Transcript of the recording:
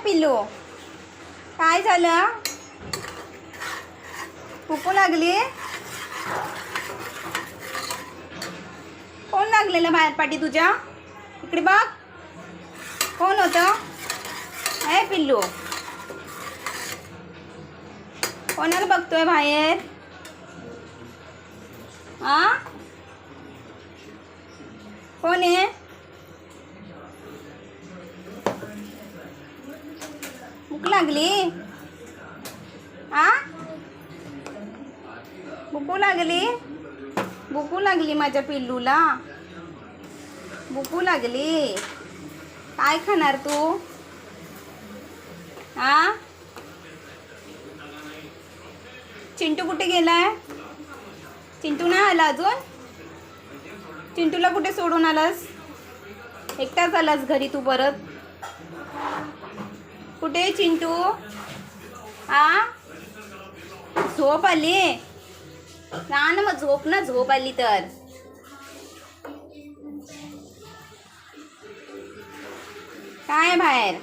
पिल्लू, काय झालं? भूक लागली? कोण लागलेलं बाहेर पाठी तुझ्या? इकडे बघ, कोण होतं? हे पिल्लू, कोणाला बघतोय बाहेर? आ, कोण आहे? भूक लागली? आ, भूक लागली? भूक लागली माझ्या पिल्लूला? भूक लागली? काय खाणार तू? आ, चिंटू कुठे गेलाय? चिंटू नाही आला अजून? चिंटूला कुठे सोडून आलास? एकटाच आलास घरी तू परत? कुठे आहे चिंटू? आ, झोप आली? ना मग झोप ना, झोप आली तर. काय बाहेर?